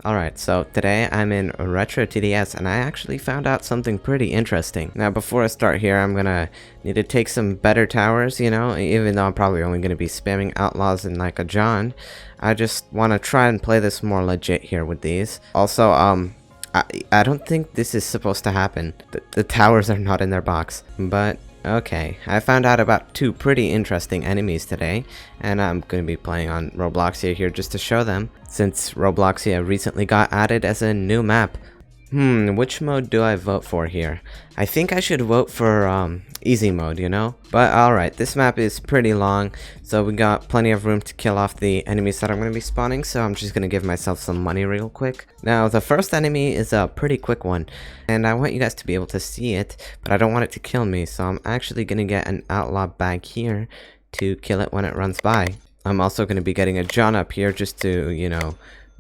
Alright, so today I'm in Retro TDS and I actually found out something pretty interesting. Now before I start here, I'm gonna need to take some better towers, even though I'm probably only gonna be spamming outlaws in like a John. I just wanna try and play this more legit here with these. Also, I don't think this is supposed to happen. The towers are not in their box, but okay, I found out about two pretty interesting enemies today, and I'm going to be playing on Robloxia here just to show them, since Robloxia recently got added as a new map. Which mode do I vote for here? I think I should vote for easy mode, But alright, this map is pretty long, so we got plenty of room to kill off the enemies that I'm going to be spawning, so I'm just going to give myself some money real quick. Now, the first enemy is a pretty quick one, and I want you guys to be able to see it, but I don't want it to kill me, so I'm actually going to get an outlaw bag here to kill it when it runs by. I'm also going to be getting a John up here just to,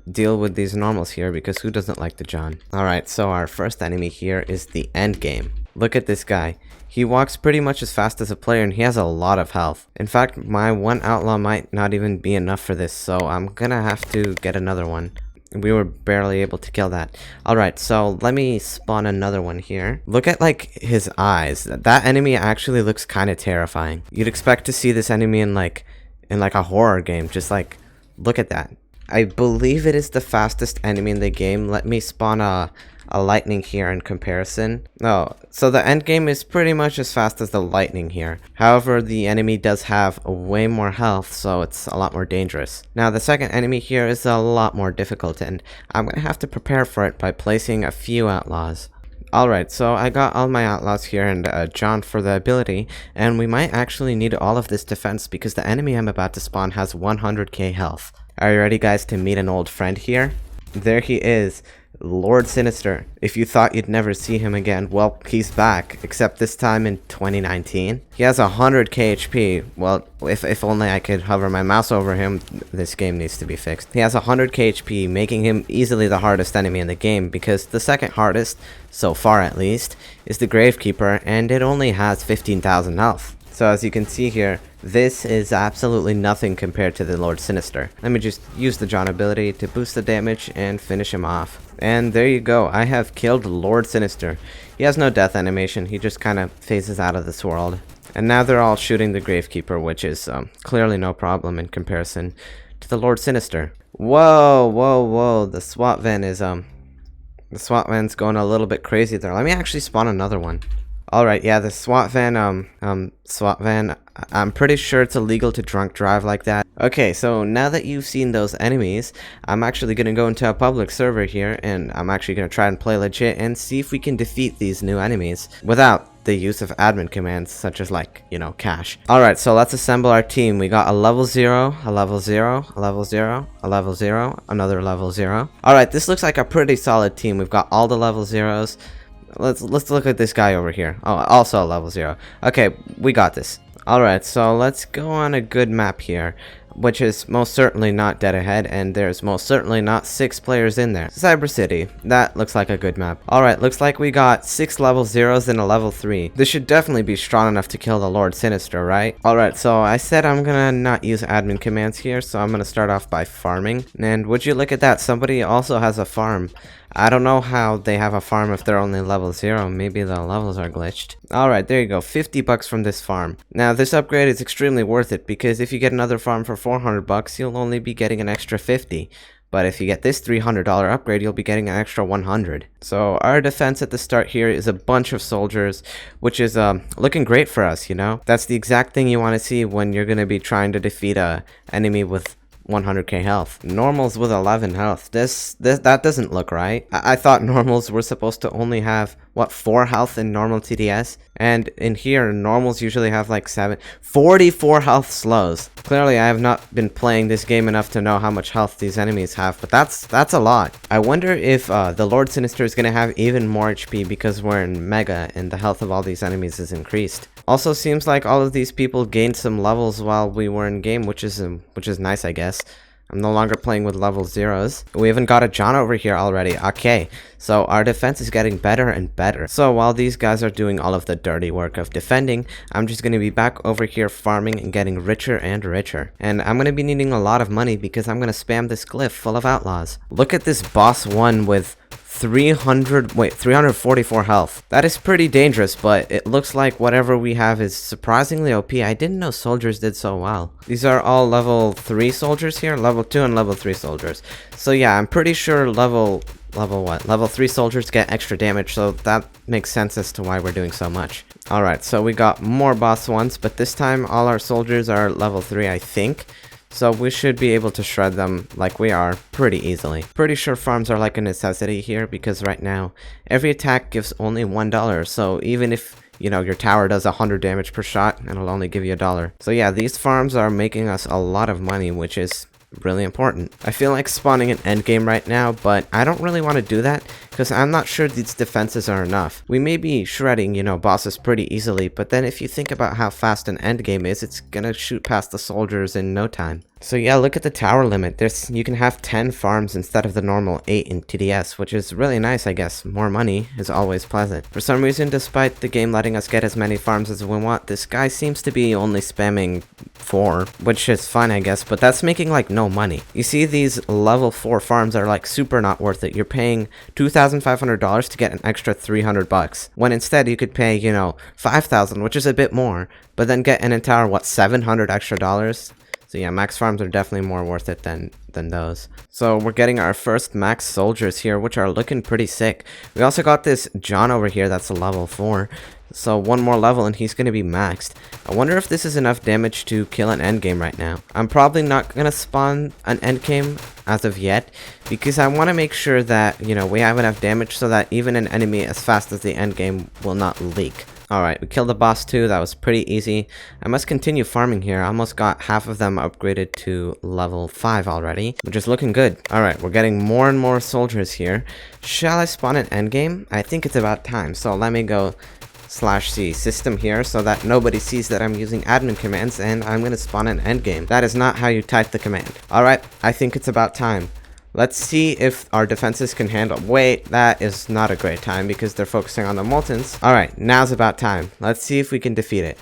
deal with these normals here, because who doesn't like the John? Alright, so our first enemy here is the end game. Look at this guy. He walks pretty much as fast as a player and he has a lot of health. In fact, my one outlaw might not even be enough for this, so I'm gonna have to get another one. We were barely able to kill that. Alright, so let me spawn another one here. Look at like his eyes. That enemy actually looks kind of terrifying. You'd expect to see this enemy in like a horror game. Just like, look at that. I believe it is the fastest enemy in the game. Let me spawn a lightning here in comparison. No, so the end game is pretty much as fast as the lightning here. However, the enemy does have way more health, so it's a lot more dangerous. Now, the second enemy here is a lot more difficult, and I'm gonna have to prepare for it by placing a few outlaws. Alright, so I got all my outlaws here and John for the ability, and we might actually need all of this defense because the enemy I'm about to spawn has 100k health. Are you ready, guys, to meet an old friend here? There he is, Lord Sinister. If you thought you'd never see him again, well, he's back, except this time in 2019. He has 100k HP. Well, if only I could hover my mouse over him. This game needs to be fixed. He has 100k HP, making him easily the hardest enemy in the game, because the second hardest, so far at least, is the Gravekeeper, and it only has 15,000 health. So as you can see here, this is absolutely nothing compared to the Lord Sinister. Let me just use the John ability to boost the damage and finish him off. And there you go, I have killed Lord Sinister. He has no death animation, he just kind of phases out of this world. And now they're all shooting the Gravekeeper, which is clearly no problem in comparison to the Lord Sinister. Whoa, whoa, whoa, the SWAT van is, the SWAT van's going a little bit crazy there. Let me actually spawn another one. Alright, yeah, the SWAT van, I'm pretty sure it's illegal to drunk drive like that. Okay, so now that you've seen those enemies, I'm actually gonna go into a public server here, and I'm actually gonna try and play legit and see if we can defeat these new enemies without the use of admin commands such as like, cash. Alright, so let's assemble our team. We got a level 0, a level 0, a level 0, a level 0, another level 0. Alright, this looks like a pretty solid team. We've got all the level 0s. Let's look at this guy over here. Oh, also a level 0. Okay, we got this. Alright, so let's go on a good map here, which is most certainly not dead ahead, and there's most certainly not 6 players in there. Cyber City, that looks like a good map. Alright, looks like we got 6 level 0s and a level 3. This should definitely be strong enough to kill the Lord Sinister, right? Alright, so I said I'm gonna not use admin commands here, so I'm gonna start off by farming. And would you look at that, somebody also has a farm. I don't know how they have a farm if they're only level 0. Maybe the levels are glitched. Alright, there you go. 50 bucks from this farm. Now, this upgrade is extremely worth it, because if you get another farm for 400 bucks, you'll only be getting an extra 50. But if you get this $300 upgrade, you'll be getting an extra 100. So our defense at the start here is a bunch of soldiers, which is looking great for us, That's the exact thing you want to see when you're going to be trying to defeat a enemy with 100k health. Normals with 11 health. That doesn't look right. I thought normals were supposed to only have, 4 health in normal TDS? And in here, normals usually have like 44 health slows. Clearly, I have not been playing this game enough to know how much health these enemies have, but that's a lot. I wonder if the Lord Sinister is gonna have even more HP because we're in Mega and the health of all these enemies is increased. Also, seems like all of these people gained some levels while we were in game, which is nice, I guess. I'm no longer playing with level 0s. We even got a John over here already. Okay, so our defense is getting better and better. So while these guys are doing all of the dirty work of defending, I'm just going to be back over here farming and getting richer and richer. And I'm going to be needing a lot of money because I'm going to spam this glyph full of outlaws. Look at this boss 1 with 344 health. That is pretty dangerous, but it looks like whatever we have is surprisingly OP. I didn't know soldiers did so well. These are all level 3 soldiers here, level 2 and level 3 soldiers. So yeah, I'm pretty sure level 3 soldiers get extra damage, so that makes sense as to why we're doing so much. Alright, so we got more boss ones, but this time all our soldiers are level 3, I think. So we should be able to shred them like we are pretty easily. Pretty sure farms are like a necessity here because right now every attack gives only $1. So even if, you know, your tower does 100 damage per shot, it'll only give you $1. So yeah, these farms are making us a lot of money, which is really important. I feel like spawning an endgame right now, but I don't really want to do that because I'm not sure these defenses are enough. We may be shredding, you know, bosses pretty easily, but then if you think about how fast an endgame is, it's gonna shoot past the soldiers in no time. So yeah, look at the tower limit. You can have 10 farms instead of the normal 8 in TDS, which is really nice, I guess. More money is always pleasant. For some reason, despite the game letting us get as many farms as we want, this guy seems to be only spamming 4, which is fine, I guess, but that's making like no money. You see, these level 4 farms are like super not worth it. You're paying $2,500 to get an extra 300 bucks, when instead you could pay, you know, 5,000, which is a bit more, but then get an entire, what, 700 extra dollars? So yeah, max farms are definitely more worth it than those. So we're getting our first max soldiers here, which are looking pretty sick. We also got this John over here that's a level 4. So one more level and he's going to be maxed. I wonder if this is enough damage to kill an endgame right now. I'm probably not going to spawn an endgame as of yet, because I want to make sure that, you know, we have enough damage so that even an enemy as fast as the endgame will not leak. Alright, we killed the boss too. That was pretty easy. I must continue farming here. I almost got half of them upgraded to level 5 already, which is looking good. Alright, we're getting more and more soldiers here. Shall I spawn an endgame? I think it's about time, so let me go /c system here so that nobody sees that I'm using admin commands, and I'm going to spawn an endgame. That is not how you type the command. Alright, I think it's about time. Let's see if our defenses can handle. Wait, that is not a great time because they're focusing on the Moltons. Alright, now's about time. Let's see if we can defeat it.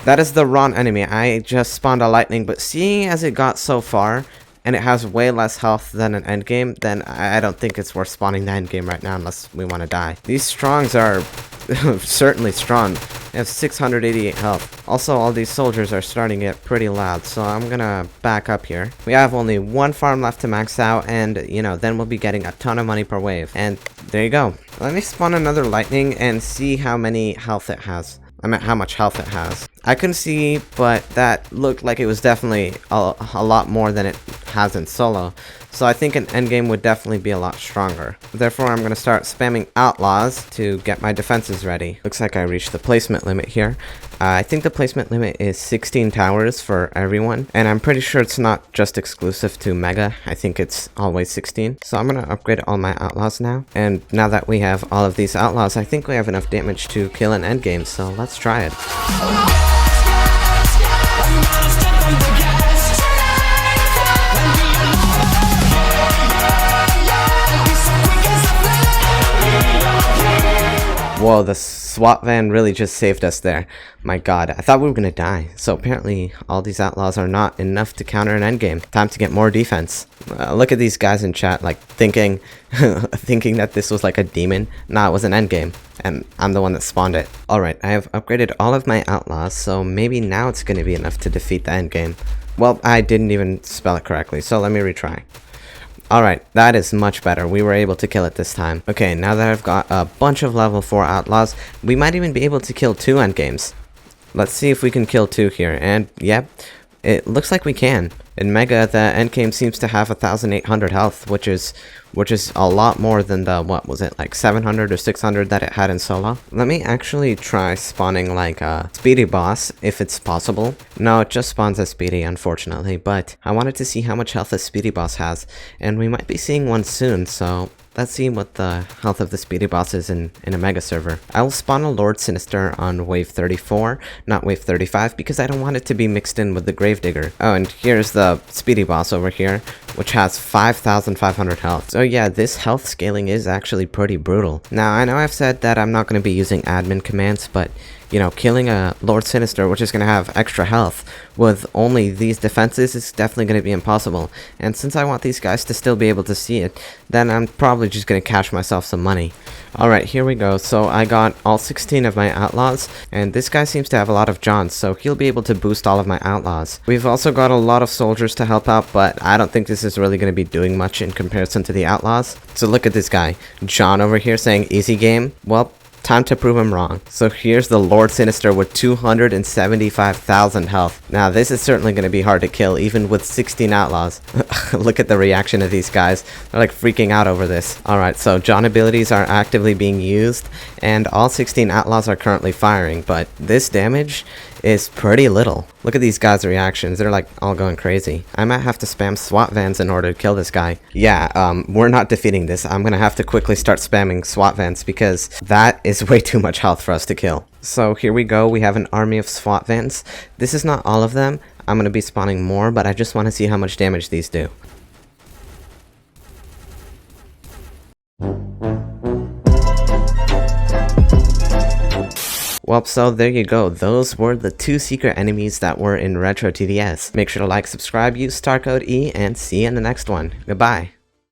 That is the wrong enemy. I just spawned a lightning, but seeing as it got so far and it has way less health than an endgame, then I don't think it's worth spawning the endgame right now unless we want to die. These strongs are certainly strong. They have 688 health. Also, all these soldiers are starting to get pretty loud, so I'm gonna back up here. We have only one farm left to max out, and, you know, then we'll be getting a ton of money per wave. And there you go. Let me spawn another lightning and see how many health it has. I meant how much health it has. I couldn't see, but that looked like it was definitely a lot more than it has in solo. So I think an endgame would definitely be a lot stronger. Therefore, I'm going to start spamming outlaws to get my defenses ready. Looks like I reached the placement limit here. I think the placement limit is 16 towers for everyone. And I'm pretty sure it's not just exclusive to Mega. I think it's always 16. So I'm going to upgrade all my outlaws now. And now that we have all of these outlaws, I think we have enough damage to kill an endgame. So let's try it. Whoa, the SWAT van really just saved us there. My god, I thought we were gonna die. So apparently all these outlaws are not enough to counter an endgame. Time to get more defense. Look at these guys in chat, like thinking thinking that this was like a demon. Nah, it was an endgame, and I'm the one that spawned it. Alright, I have upgraded all of my outlaws, so maybe now it's gonna be enough to defeat the endgame. Well, I didn't even spell it correctly, so let me retry. Alright, that is much better. We were able to kill it this time. Okay, now that I've got a bunch of level 4 outlaws, we might even be able to kill 2 endgames. Let's see if we can kill 2 here, and yep, it looks like we can. In Mega, the endgame seems to have 1,800 health, which is a lot more than the, what was it, like 700 or 600 that it had in solo. Let me actually try spawning like a speedy boss, if it's possible. No, it just spawns a speedy, unfortunately, but I wanted to see how much health a speedy boss has, and we might be seeing one soon, so let's see what the health of the speedy boss is in a mega server. I will spawn a Lord Sinister on wave 34, not wave 35, because I don't want it to be mixed in with the Gravedigger. Oh, and here's the speedy boss over here, which has 5,500 health. So yeah, this health scaling is actually pretty brutal. Now, I know I've said that I'm not going to be using admin commands, but you know, killing a Lord Sinister, which is going to have extra health, with only these defenses is definitely going to be impossible. And since I want these guys to still be able to see it, then I'm probably just going to cash myself some money. Alright, here we go. So I got all 16 of my outlaws, and this guy seems to have a lot of Johns, so he'll be able to boost all of my outlaws. We've also got a lot of soldiers to help out, but I don't think this is really going to be doing much in comparison to the outlaws. So look at this guy, John over here saying easy game. Well, time to prove him wrong. So here's the Lord Sinister with 275,000 health. Now this is certainly going to be hard to kill even with 16 outlaws. Look at the reaction of these guys. They're like freaking out over this. Alright, so John abilities are actively being used and all 16 outlaws are currently firing, but this damage is pretty little. Look at these guys' reactions. They're like all going crazy. I might have to spam SWAT vans in order to kill this guy. Yeah, we're not defeating this. I'm gonna have to quickly start spamming SWAT vans because that is way too much health for us to kill. So here we go. We have an army of SWAT vans. This is not all of them. I'm gonna be spawning more, but I just want to see how much damage these do. Well, so there you go. Those were the 2 secret enemies that were in Retro TDS. Make sure to like, subscribe, use star code E, and see you in the next one. Goodbye.